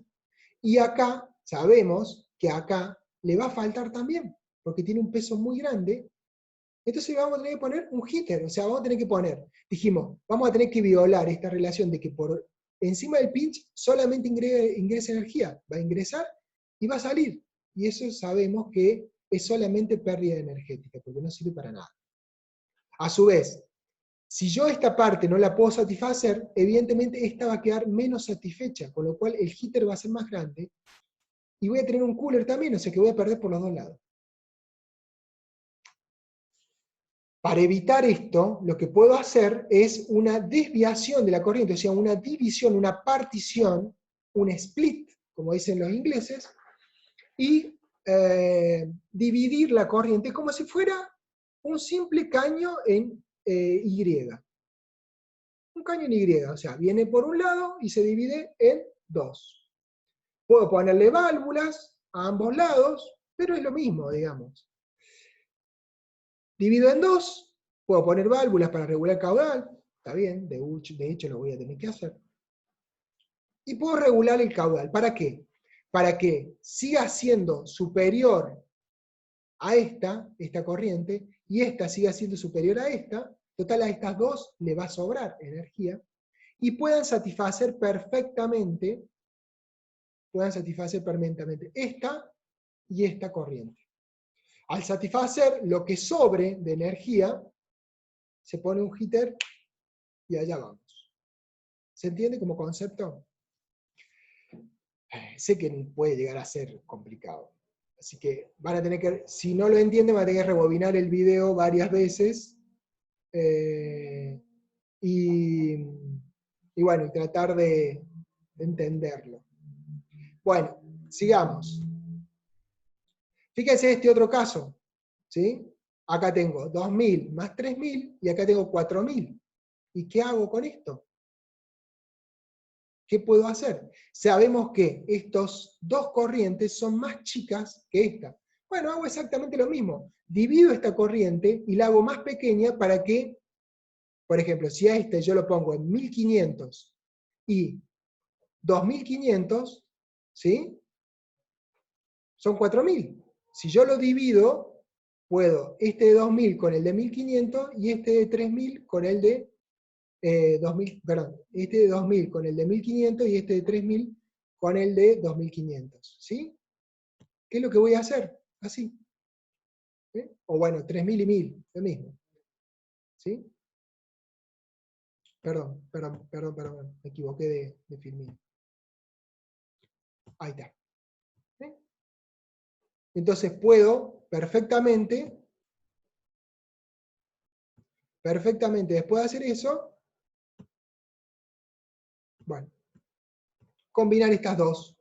Y acá, sabemos que acá le va a faltar también, porque tiene un peso muy grande. Entonces vamos a tener que poner un heater, o sea, vamos a tener que poner, dijimos, vamos a tener que violar esta relación de que por encima del pinch solamente ingresa energía, va a ingresar y va a salir. Y eso sabemos que es solamente pérdida energética, porque no sirve para nada. A su vez, si yo esta parte no la puedo satisfacer, evidentemente esta va a quedar menos satisfecha, con lo cual el heater va a ser más grande, y voy a tener un cooler también, o sea que voy a perder por los dos lados. Para evitar esto, lo que puedo hacer es una desviación de la corriente, o sea, una división, una partición, un split, como dicen los ingleses, y dividir la corriente como si fuera un simple caño en Y. Un caño en Y, o sea, viene por un lado y se divide en dos. Puedo ponerle válvulas a ambos lados, pero es lo mismo, digamos. Divido en dos, puedo poner válvulas para regular caudal, está bien, de hecho lo voy a tener que hacer. Y puedo regular el caudal, ¿para qué? Para que siga siendo superior a esta corriente, y esta siga siendo superior a esta, total a estas dos le va a sobrar energía, y puedan satisfacer perfectamente esta y esta corriente. Al satisfacer lo que sobre de energía, se pone un heater y allá vamos. ¿Se entiende como concepto? Sé que puede llegar a ser complicado. Así que van a tener que, si no lo entienden, van a tener que rebobinar el video varias veces y bueno, y tratar de entenderlo. Bueno, sigamos. Fíjense este otro caso, ¿sí? Acá tengo 2000 más 3000 y acá tengo 4000. ¿Y qué hago con esto? ¿Qué puedo hacer? Sabemos que estos dos corrientes son más chicas que esta. Bueno, hago exactamente lo mismo. Divido esta corriente y la hago más pequeña para que, por ejemplo, si a este yo lo pongo en 1500 y 2500, ¿sí? Son 4000. Si yo lo divido, puedo este de 2000 con el de 1500 y este de 3000 con el de 2000, perdón, este de 2000 con el de 1500 y este de 3000 con el de 2500, ¿sí? ¿Qué es lo que voy a hacer? Así. ¿Sí? O bueno, 3000 y 1000, lo mismo. ¿Sí? Perdón, me equivoqué de filmín. Ahí está. ¿Sí? Entonces puedo perfectamente, después de hacer eso, bueno, combinar estas dos,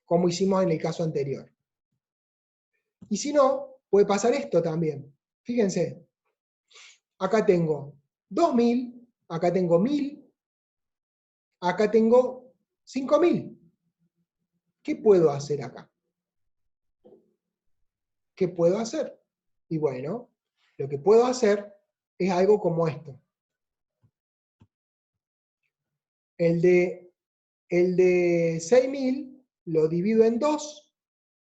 como hicimos en el caso anterior. Y si no, puede pasar esto también. Fíjense, acá tengo 2000, acá tengo 1000, acá tengo 5000. ¿Qué puedo hacer acá? ¿Qué puedo hacer? Y bueno, lo que puedo hacer es algo como esto. El de 6000 lo divido en dos,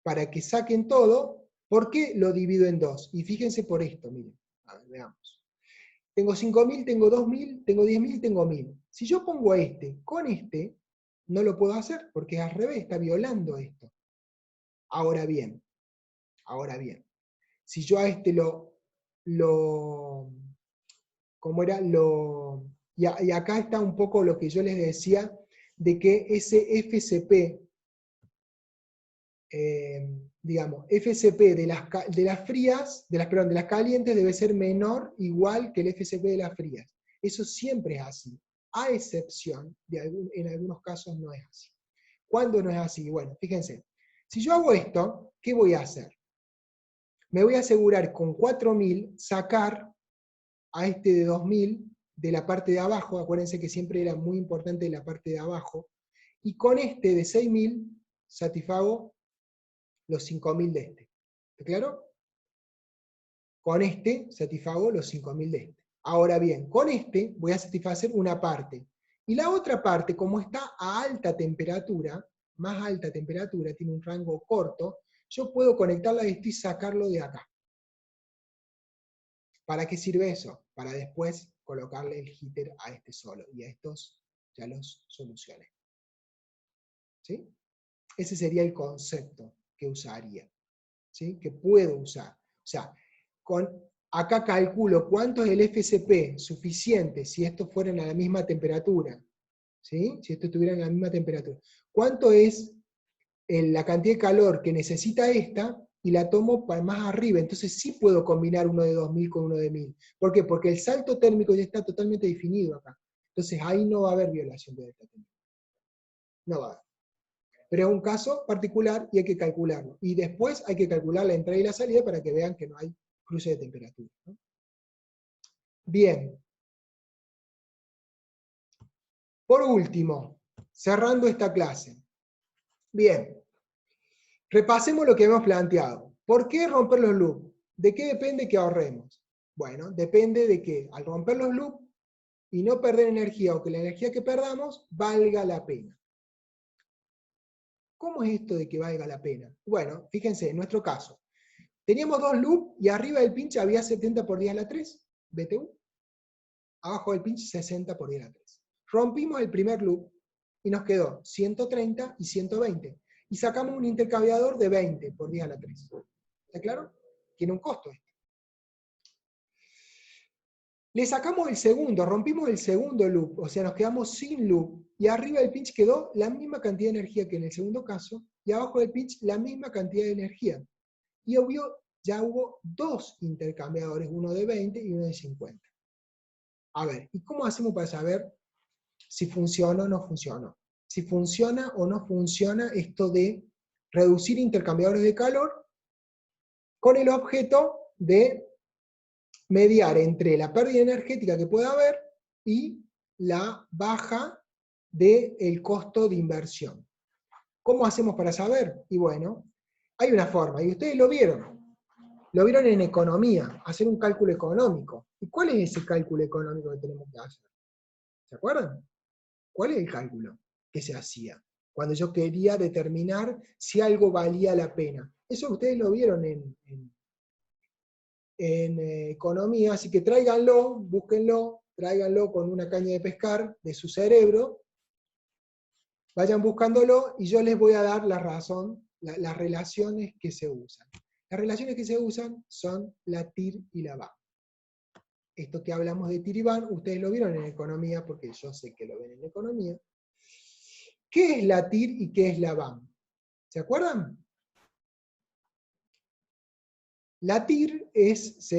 para que saquen todo. ¿Por qué lo divido en 2? Y fíjense por esto, miren. A ver, veamos. Tengo 5.000, tengo 2.000, tengo 10.000, tengo 1.000. Si yo pongo este con este, no lo puedo hacer, porque es al revés, está violando esto. Ahora bien, si yo a este ¿cómo era? Y acá está un poco lo que yo les decía, de que ese FCP, digamos, FCP de las frías, de las calientes debe ser menor, igual que el FCP de las frías. Eso siempre es así, a excepción en algunos casos no es así. ¿Cuándo no es así? Bueno, fíjense, si yo hago esto, ¿qué voy a hacer? Me voy a asegurar con 4.000 sacar a este de 2.000 de la parte de abajo, acuérdense que siempre era muy importante la parte de abajo, y con este de 6.000 satisfago los 5.000 de este. ¿Está claro? Con este satisfago los 5.000 de este. Ahora bien, con este voy a satisfacer una parte. Y la otra parte, como está a alta temperatura, más alta temperatura, tiene un rango corto, yo puedo conectarla a esto y sacarlo de acá. ¿Para qué sirve eso? Para después colocarle el heater a este solo. Y a estos ya los solucioné. ¿Sí? Ese sería el concepto que usaría. ¿Sí? Que puedo usar. O sea, acá calculo cuánto es el FCP suficiente si estos fueran a la misma temperatura. ¿Sí? Si estos estuvieran a la misma temperatura. ¿Cuánto es la cantidad de calor que necesita esta? Y la tomo para más arriba. Entonces sí puedo combinar uno de 2.000 con uno de 1.000. ¿Por qué? Porque el salto térmico ya está totalmente definido acá. Entonces ahí no va a haber violación de delta térmico. No va a haber. Pero es un caso particular y hay que calcularlo. Y después hay que calcular la entrada y la salida para que vean que no hay cruce de temperatura, ¿no? Bien. Por último, cerrando esta clase. Bien. Repasemos lo que hemos planteado. ¿Por qué romper los loops? ¿De qué depende que ahorremos? Bueno, depende de que al romper los loops y no perder energía o que la energía que perdamos valga la pena. ¿Cómo es esto de que valga la pena? Bueno, fíjense, en nuestro caso, teníamos dos loops y arriba del pinche había 70 por 10 a la 3, BTU. Abajo del pinche 60 por 10 a la 3. Rompimos el primer loop y nos quedó 130 y 120. Y sacamos un intercambiador de 20 por 10 a la 3. ¿Está claro? Tiene un costo esto. Le sacamos el segundo, rompimos el segundo loop, o sea, nos quedamos sin loop, y arriba del pinch quedó la misma cantidad de energía que en el segundo caso, y abajo del pinch la misma cantidad de energía. Y obvio, ya hubo dos intercambiadores, uno de 20 y uno de 50. A ver, ¿y cómo hacemos para saber si funciona o no funciona? Si funciona o no funciona esto de reducir intercambiadores de calor con el objeto de mediar entre la pérdida energética que pueda haber y la baja del costo de inversión. ¿Cómo hacemos para saber? Y bueno, hay una forma, y ustedes lo vieron en economía, hacer un cálculo económico. ¿Y cuál es ese cálculo económico que tenemos que hacer? ¿Se acuerdan? ¿Cuál es el cálculo que se hacía? Cuando yo quería determinar si algo valía la pena. Eso ustedes lo vieron en economía, así que tráiganlo, búsquenlo, tráiganlo con una caña de pescar de su cerebro, vayan buscándolo y yo les voy a dar la razón, las relaciones que se usan. Las relaciones que se usan son la TIR y la BAM. Esto que hablamos de TIR y BAM, ustedes lo vieron en economía, porque yo sé que lo ven en economía. ¿Qué es la TIR y qué es la BAM? ¿Se acuerdan? La TIR es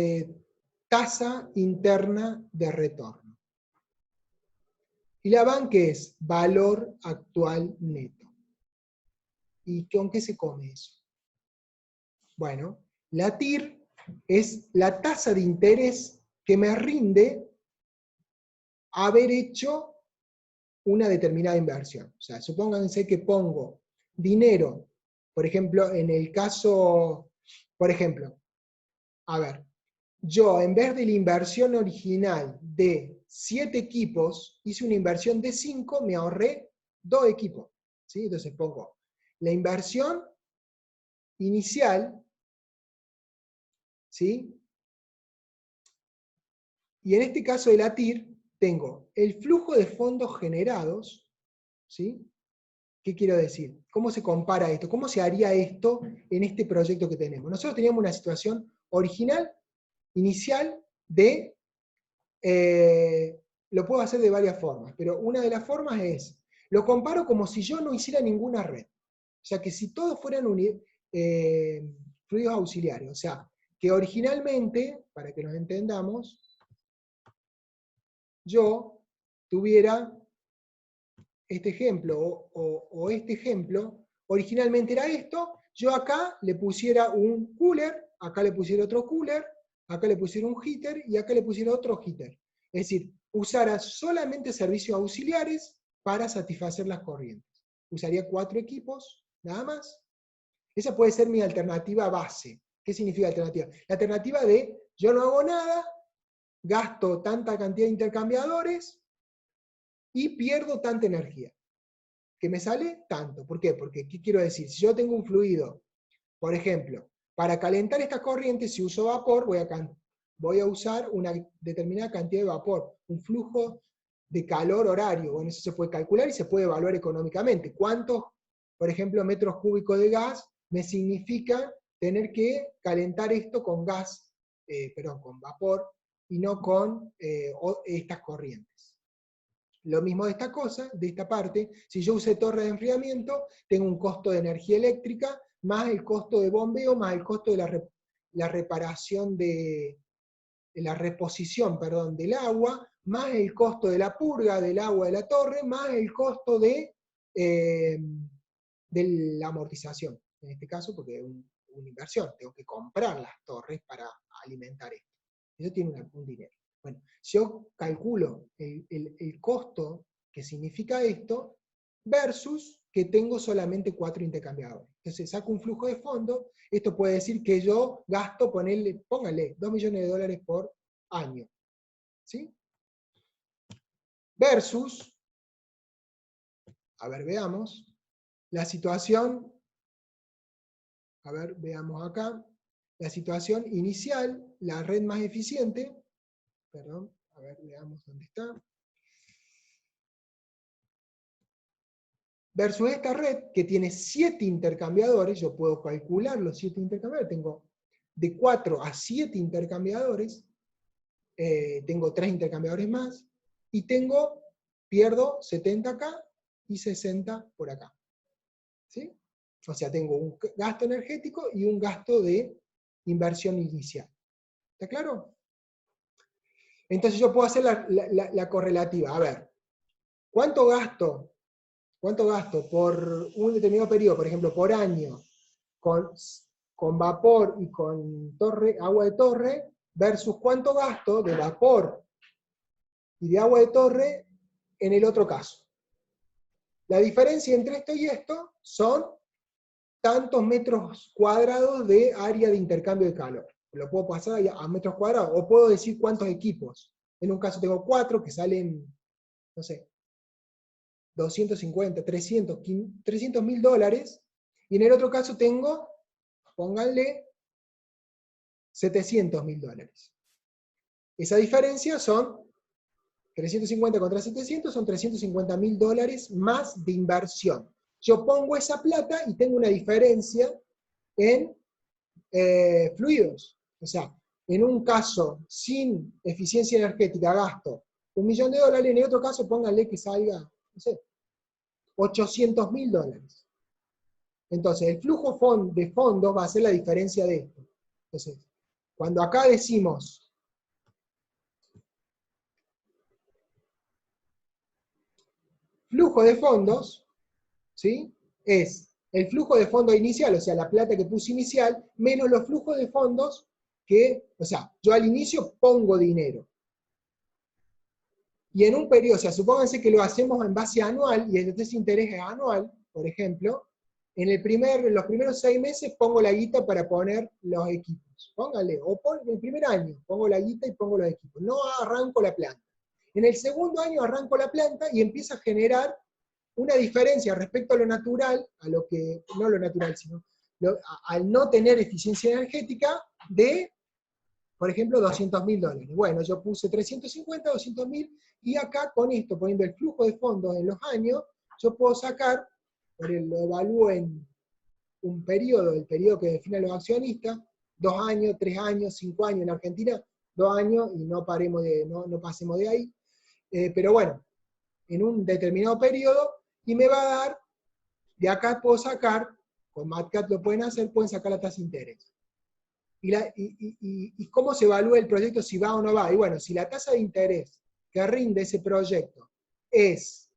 tasa interna de retorno. Y la BAM, ¿qué es? Valor actual neto. ¿Y con qué se come eso? Bueno, la TIR es la tasa de interés que me rinde haber hecho una determinada inversión. O sea, supónganse que pongo dinero, por ejemplo, en el caso, por ejemplo, a ver, yo en vez de la inversión original de 7 equipos, hice una inversión de 5, me ahorré 2 equipos. ¿Sí? Entonces pongo la inversión inicial, ¿sí? Y en este caso de la TIR, tengo el flujo de fondos generados, ¿sí? ¿Qué quiero decir? ¿Cómo se compara esto? ¿Cómo se haría esto en este proyecto que tenemos? Nosotros teníamos una situación original, inicial, de, lo puedo hacer de varias formas, pero una de las formas es, lo comparo como si yo no hiciera ninguna red. O sea, que si todos fueran fluidos auxiliares, o sea, que originalmente, para que nos entendamos, yo tuviera este ejemplo o este ejemplo, originalmente era esto, yo acá le pusiera un cooler, acá le pusiera otro cooler, acá le pusiera un heater y acá le pusiera otro heater. Es decir, usara solamente servicios auxiliares para satisfacer las corrientes. Usaría 4 equipos, nada más. Esa puede ser mi alternativa base. ¿Qué significa alternativa? La alternativa de yo no hago nada, gasto tanta cantidad de intercambiadores y pierdo tanta energía. ¿Que me sale? Tanto. ¿Por qué? Porque, ¿qué quiero decir? Si yo tengo un fluido, por ejemplo, para calentar esta corriente, si uso vapor, voy a usar una determinada cantidad de vapor, un flujo de calor horario. Bueno, eso se puede calcular y se puede evaluar económicamente. ¿Cuántos, por ejemplo, metros cúbicos de gas me significa tener que calentar esto con gas, con vapor, y no con estas corrientes? Lo mismo de esta cosa, de esta parte, si yo usé torre de enfriamiento, tengo un costo de energía eléctrica, más el costo de bombeo, más el costo de la reparación la reposición, perdón, del agua, más el costo de la purga del agua de la torre, más el costo de la amortización, en este caso, porque es una inversión, tengo que comprar las torres para alimentar esto. Eso tiene un dinero. Bueno, si yo calculo el costo que significa esto, versus que tengo solamente 4 intercambiadores. Entonces saco un flujo de fondo, esto puede decir que yo gasto, póngale, $2 millones por año. ¿Sí? Versus, a ver, veamos, la situación, a ver, veamos acá, la situación inicial, la red más eficiente, perdón, a ver, veamos dónde está. Versus esta red que tiene 7 intercambiadores, yo puedo calcular los 7 intercambiadores, tengo de 4 a 7 intercambiadores, tengo 3 intercambiadores más, y pierdo 70 acá y 60 por acá. ¿Sí? O sea, tengo un gasto energético y un gasto de inversión inicial. ¿Está claro? Entonces yo puedo hacer la correlativa. A ver, ¿cuánto gasto por un determinado periodo, por ejemplo, por año, con vapor y con agua de torre, versus cuánto gasto de vapor y de agua de torre en el otro caso? La diferencia entre esto y esto son tantos metros cuadrados de área de intercambio de calor. Lo puedo pasar a metros cuadrados, o puedo decir cuántos equipos. En un caso tengo 4 que salen, no sé, 250, 300 mil dólares, y en el otro caso tengo, pónganle, 700 mil dólares. Esa diferencia son 350 contra 700, son 350 mil dólares más de inversión. Yo pongo esa plata y tengo una diferencia en fluidos. O sea, en un caso sin eficiencia energética gasto $1 millón, en el otro caso pónganle que salga, no sé, 800 mil dólares. Entonces, el flujo de fondos va a ser la diferencia de esto. Entonces, cuando acá decimos flujo de fondos, ¿sí? Es el flujo de fondo inicial, o sea, la plata que puse inicial, menos los flujos de fondos o sea, yo al inicio pongo dinero. Y en un periodo, o sea, supónganse que lo hacemos en base anual, y ese interés es anual, por ejemplo, en los primeros 6 meses pongo la guita para poner los equipos. Póngale, en el primer año pongo la guita y pongo los equipos. No arranco la planta. En el segundo año arranco la planta y empieza a generar una diferencia respecto a lo natural, no lo natural, sino al no tener eficiencia energética de, por ejemplo, $200.000. Bueno, yo puse 350, 200.000, y acá con esto, poniendo el flujo de fondos en los años, yo puedo sacar, lo evalúo en un periodo, el periodo que definen los accionistas, 2 años, 3 años, 5 años, en Argentina 2 años, y no pasemos de ahí, pero bueno, en un determinado periodo, y me va a dar, de acá puedo sacar, con MATCAT lo pueden hacer, pueden sacar la tasa de interés. ¿Y cómo se evalúa el proyecto si va o no va? Y bueno, si la tasa de interés que rinde ese proyecto es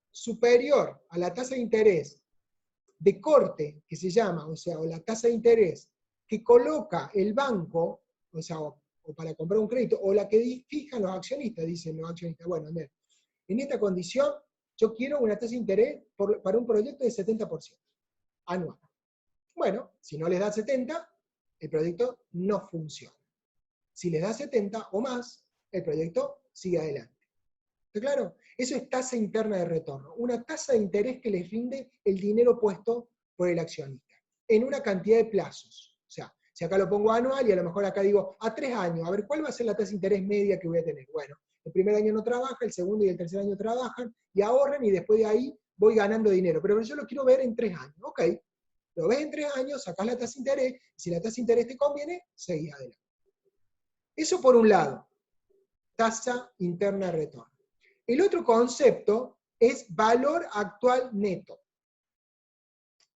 superior a la tasa de interés de corte, que se llama, o sea, o la tasa de interés que coloca el banco, o sea, o para comprar un crédito, o la que fijan los accionistas, dicen los accionistas, bueno, en esta condición yo quiero una tasa de interés para un proyecto de 70% anual. Bueno, si no les da 70, el proyecto no funciona. Si les da 70 o más, el proyecto sigue adelante. ¿Está claro? Eso es tasa interna de retorno, una tasa de interés que les rinde el dinero puesto por el accionista, en una cantidad de plazos. O sea, si acá lo pongo anual y a lo mejor acá digo a 3 años, a ver, ¿cuál va a ser la tasa de interés media que voy a tener? Bueno, el primer año no trabaja, el segundo y el tercer año trabajan y ahorran, y después de ahí voy ganando dinero. Pero yo lo quiero ver en 3 años. Ok, lo ves en 3 años, sacás la tasa de interés, y si la tasa de interés te conviene, seguís adelante. Eso por un lado, tasa interna de retorno. El otro concepto es valor actual neto,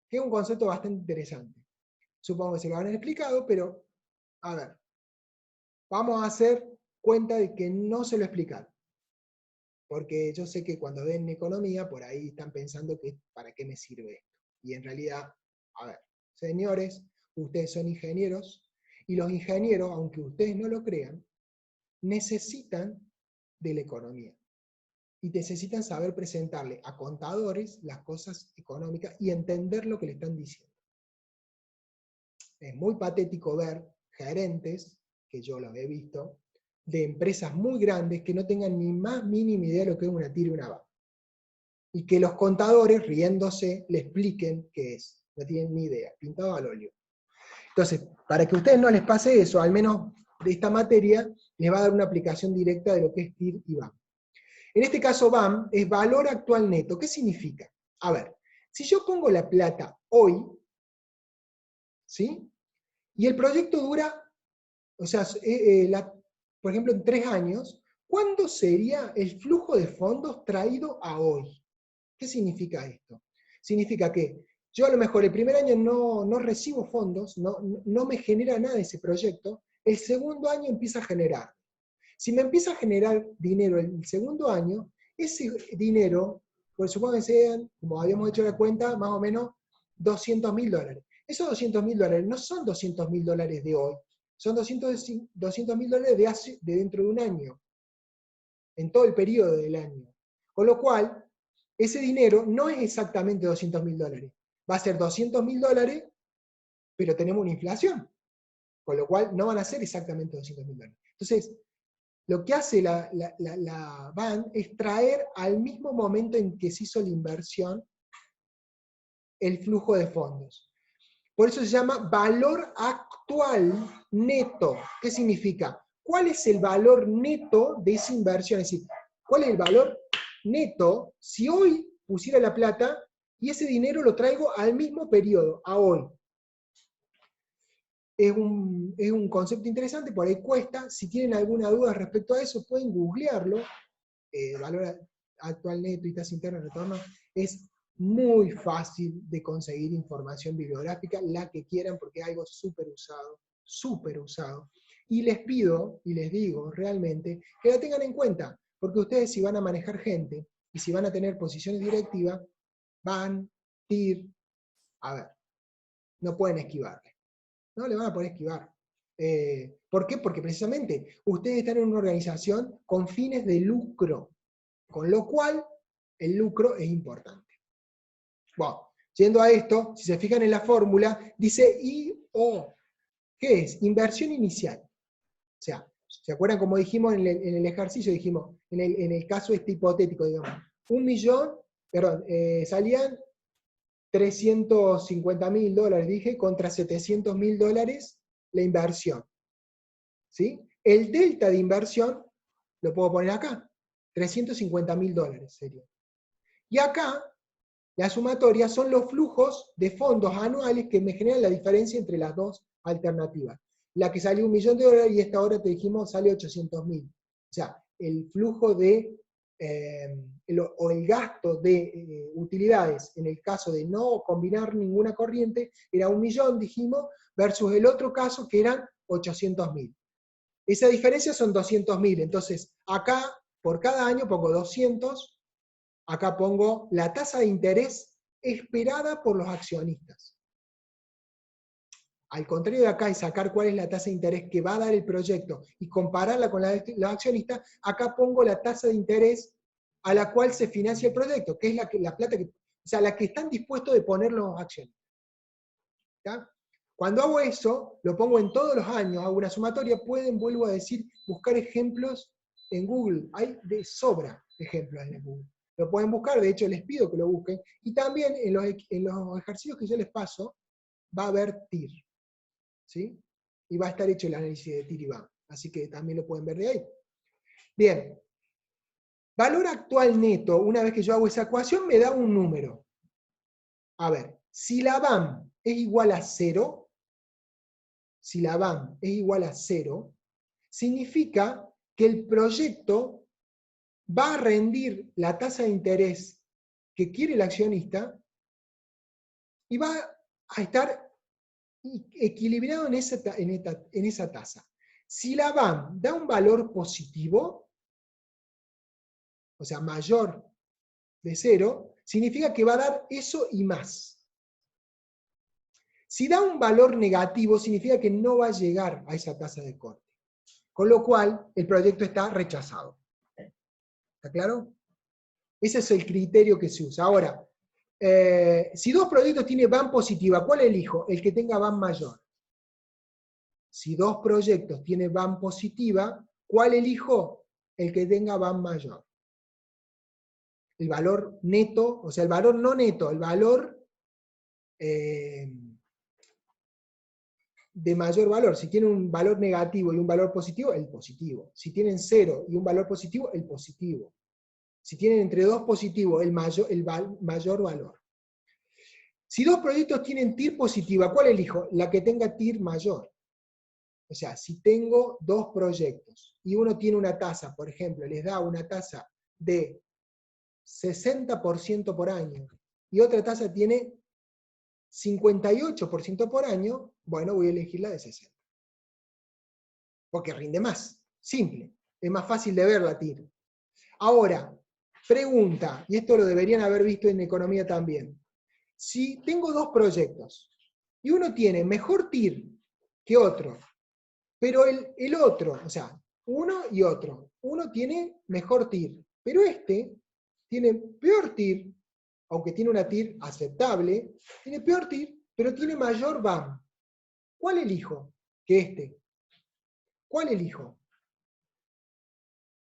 que es un concepto bastante interesante. Supongo que se lo han explicado, pero a ver, vamos a hacer cuenta de que no se lo explicaron. Porque yo sé que cuando ven economía, por ahí están pensando que ¿para qué me sirve esto? Y en realidad, a ver, señores, ustedes son ingenieros, y los ingenieros, aunque ustedes no lo crean, necesitan de la economía. Y necesitan saber presentarle a contadores las cosas económicas y entender lo que le están diciendo. Es muy patético ver gerentes, que yo los he visto, de empresas muy grandes que no tengan ni más mínima idea de lo que es una tira y una va. Y que los contadores, riéndose, le expliquen qué es. No tienen ni idea, pintado al óleo. Entonces, para que a ustedes no les pase eso, al menos de esta materia, les va a dar una aplicación directa de lo que es TIR y BAM. En este caso, BAM es valor actual neto. ¿Qué significa? A ver, si yo pongo la plata hoy, ¿sí? Y el proyecto dura, o sea, por ejemplo, en 3 años, ¿cuándo sería el flujo de fondos traído a hoy? ¿Qué significa esto? Significa que yo a lo mejor el primer año no recibo fondos, no me genera nada ese proyecto, el segundo año empieza a generar. Si me empieza a generar dinero el segundo año, ese dinero, pues supongo que sean, como habíamos hecho la cuenta, más o menos $200.000. Esos $200.000 no son $200.000 de hoy, son $200.000 de dentro de un año, en todo el periodo del año. Con lo cual, ese dinero no es exactamente $200.000. Va a ser $200.000, pero tenemos una inflación. Con lo cual, no van a ser exactamente $200.000. Entonces, lo que hace la BAN es traer al mismo momento en que se hizo la inversión el flujo de fondos. Por eso se llama valor actual neto. ¿Qué significa? ¿Cuál es el valor neto de esa inversión? Es decir, ¿cuál es el valor neto si hoy pusiera la plata y ese dinero lo traigo al mismo periodo, a hoy? Es un concepto interesante, por ahí cuesta. Si tienen alguna duda respecto a eso, pueden googlearlo. Valor actual neto y tasa interna de retorno. Es muy fácil de conseguir información bibliográfica, la que quieran, porque es algo súper usado. Y les pido, y les digo realmente, que la tengan en cuenta, porque ustedes si van a manejar gente, y si van a tener posiciones directivas, van, TIR, a ver, no pueden esquivarle. No le van a poder esquivar. ¿Por qué? Porque precisamente ustedes están en una organización con fines de lucro, con lo cual el lucro es importante. Bueno, yendo a esto, si se fijan en la fórmula, dice IO. ¿Qué es? Inversión inicial. O sea, ¿se acuerdan como dijimos en el ejercicio? Dijimos, en el caso este hipotético, digamos, salían $350.000, dije, contra $700.000 la inversión. ¿Sí? El delta de inversión lo puedo poner acá, $350.000 sería. Y acá, la sumatoria son los flujos de fondos anuales que me generan la diferencia entre las dos alternativas. La que salió $1 millón y esta ahora te dijimos sale 800.000. O sea, el flujo de, o el gasto de utilidades, en el caso de no combinar ninguna corriente, era 1 millón, dijimos, versus el otro caso que eran 800.000. Esa diferencia son 200.000. Entonces, acá, por cada año pongo 200, acá pongo la tasa de interés esperada por los accionistas. Al contrario de acá, y sacar cuál es la tasa de interés que va a dar el proyecto y compararla con la de los accionistas, acá pongo la tasa de interés a la cual se financia el proyecto, que es la plata que, o sea, la que están dispuestos de poner los accionistas. ¿Ya? Cuando hago eso, lo pongo en todos los años, hago una sumatoria, pueden, vuelvo a decir, buscar ejemplos en Google. Hay de sobra ejemplos en Google. Lo pueden buscar, de hecho les pido que lo busquen. Y también en los ejercicios que yo les paso, va a haber TIR. ¿Sí? Y va a estar hecho el análisis de TIR y BAM. Así que también lo pueden ver de ahí. Bien. Valor actual neto, una vez que yo hago esa ecuación, me da un número. A ver, si la BAM es igual a 0, si la BAM es igual a 0, significa que el proyecto va a rendir la tasa de interés que quiere el accionista y va a estar equilibrado en esa tasa. Si la BAM da un valor positivo, o sea, mayor de 0, significa que va a dar eso y más. Si da un valor negativo, significa que no va a llegar a esa tasa de corte. Con lo cual, el proyecto está rechazado. ¿Está claro? Ese es el criterio que se usa. Ahora, si dos proyectos tienen BAM positiva, ¿cuál elijo? El que tenga BAM mayor. Si dos proyectos tienen BAM positiva, ¿cuál elijo? El que tenga BAM mayor. El valor neto, o sea, el valor no neto, el valor de mayor valor. Si tiene un valor negativo y un valor positivo, el positivo. Si tienen 0 y un valor positivo, el positivo. Si tienen entre dos positivos, el mayor valor. Si dos proyectos tienen TIR positiva, ¿cuál elijo? La que tenga TIR mayor. O sea, si tengo dos proyectos y uno tiene una tasa, por ejemplo, les da una tasa de 60% por año y otra tasa tiene 58% por año, bueno, voy a elegir la de 60. Porque rinde más. Simple. Es más fácil de ver la TIR. Ahora, pregunta, y esto lo deberían haber visto en economía también. Si tengo dos proyectos y uno tiene mejor TIR que otro, pero el otro, o sea, uno y otro, uno tiene mejor TIR, pero este tiene peor TIR, aunque tiene una TIR aceptable, tiene peor TIR, pero tiene mayor BAM. ¿Cuál elijo que este? ¿Cuál elijo?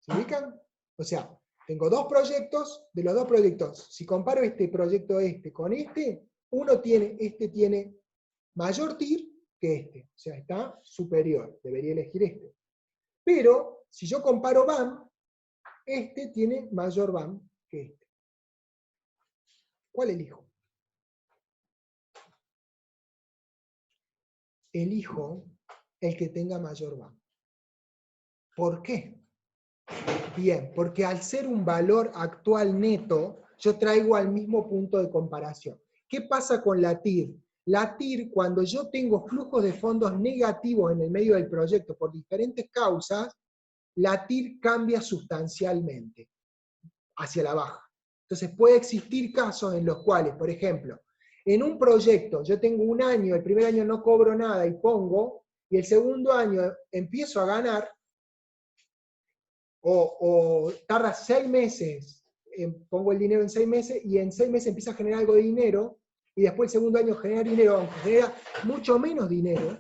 ¿Se ubican? O sea, tengo dos proyectos, de los dos proyectos, si comparo este proyecto con este, este tiene mayor TIR que este, o sea, está superior, debería elegir este. Pero, si yo comparo BAM, este tiene mayor BAM que este. ¿Cuál elijo? Elijo el que tenga mayor BAM. ¿Por qué? Bien, porque al ser un valor actual neto, yo traigo al mismo punto de comparación. ¿Qué pasa con la TIR? La TIR, cuando yo tengo flujos de fondos negativos en el medio del proyecto por diferentes causas, la TIR cambia sustancialmente hacia la baja. Entonces puede existir casos en los cuales, por ejemplo, en un proyecto yo tengo un año, el primer año no cobro nada y pongo, y el segundo año empiezo a ganar, o tarda 6 meses, pongo el dinero en 6 meses, y en 6 meses empieza a generar algo de dinero, y después el segundo año genera dinero, aunque genera mucho menos dinero,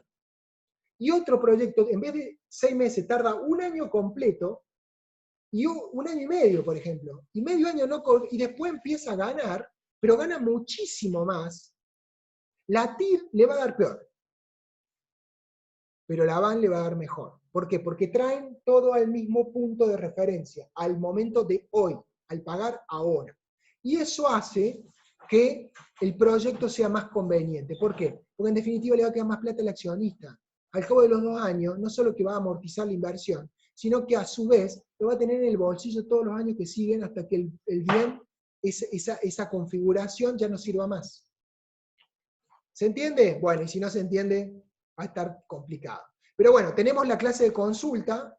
y otro proyecto, en vez de 6 meses, tarda un año completo, y un año y medio, por ejemplo, y medio año no, y después empieza a ganar, pero gana muchísimo más, la TIR le va a dar peor, pero la VAN le va a dar mejor. ¿Por qué? Porque traen todo al mismo punto de referencia, al momento de hoy, al pagar ahora. Y eso hace que el proyecto sea más conveniente. ¿Por qué? Porque en definitiva le va a quedar más plata al accionista. Al cabo de los 2 años, no solo que va a amortizar la inversión, sino que a su vez lo va a tener en el bolsillo todos los años que siguen hasta que el bien, esa configuración ya no sirva más. ¿Se entiende? Bueno, y si no se entiende, va a estar complicado. Pero bueno, tenemos la clase de consulta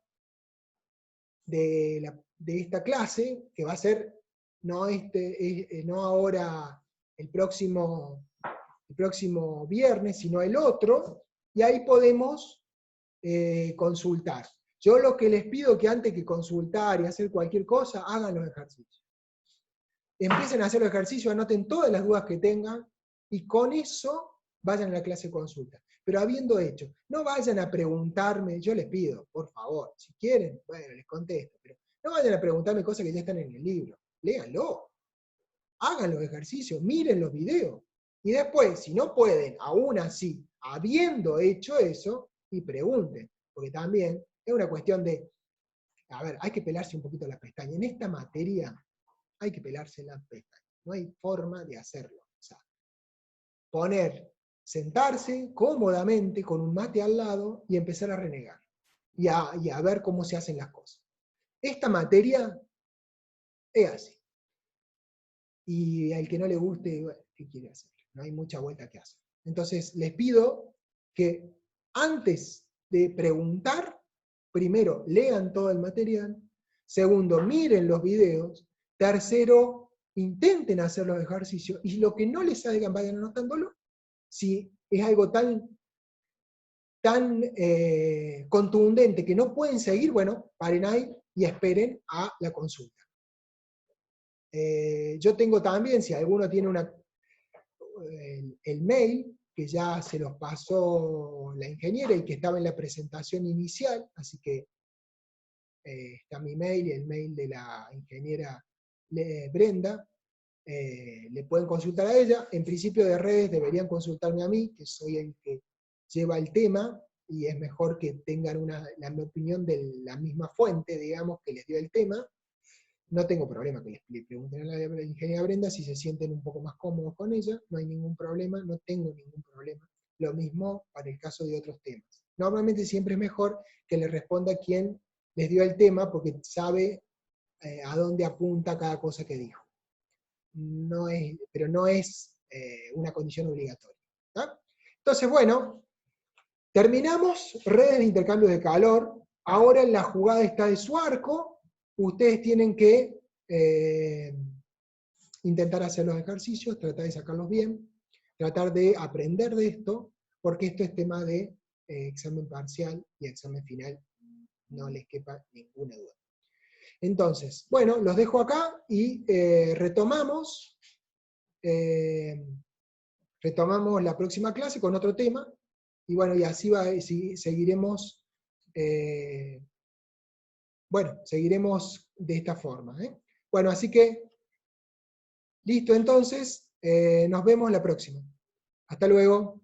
de esta clase, que va a ser no ahora el próximo viernes, sino el otro, y ahí podemos consultar. Yo lo que les pido es que antes que consultar y hacer cualquier cosa, hagan los ejercicios. Empiecen a hacer los ejercicios, anoten todas las dudas que tengan, y con eso vayan a la clase de consulta. Pero habiendo hecho, no vayan a preguntarme, yo les pido, por favor, si quieren, bueno, les contesto, pero no vayan a preguntarme cosas que ya están en el libro. Léanlo, hagan los ejercicios, miren los videos. Y después, si no pueden, aún así, habiendo hecho eso, y pregunten. Porque también es una cuestión de, a ver, hay que pelarse un poquito la pestaña. En esta materia hay que pelarse la pestaña. No hay forma de hacerlo. O sea, sentarse cómodamente con un mate al lado y empezar a renegar. Y a ver cómo se hacen las cosas. Esta materia es así. Y al que no le guste, bueno, ¿qué quiere hacer? No hay mucha vuelta que hacer. Entonces, les pido que antes de preguntar, primero, lean todo el material. Segundo, miren los videos. Tercero, intenten hacer los ejercicios. Y lo que no les salgan, vayan anotándolo. Si es algo tan contundente que no pueden seguir, bueno, paren ahí y esperen a la consulta. Yo tengo también, si alguno tiene el mail, que ya se los pasó la ingeniera y que estaba en la presentación inicial, así que está mi mail y el mail de la ingeniera Brenda, le pueden consultar a ella. En principio de redes deberían consultarme a mí, que soy el que lleva el tema, y es mejor que tengan la opinión de la misma fuente, digamos, que les dio el tema. No tengo problema que le pregunten a la ingeniera Brenda si se sienten un poco más cómodos con ella, no hay ningún problema, no tengo ningún problema. Lo mismo para el caso de otros temas. Normalmente siempre es mejor que le responda quien les dio el tema, porque sabe a dónde apunta cada cosa que dijo. Pero no es una condición obligatoria. ¿Tá? Entonces, bueno, terminamos redes de intercambio de calor. Ahora la jugada está de su arco. Ustedes tienen que intentar hacer los ejercicios, tratar de sacarlos bien, tratar de aprender de esto, porque esto es tema de examen parcial y examen final, no les quepa ninguna duda. Entonces, bueno, los dejo acá y retomamos la próxima clase con otro tema, y bueno, y así seguiremos. Bueno, seguiremos de esta forma. Bueno, así que, listo entonces, nos vemos la próxima. Hasta luego.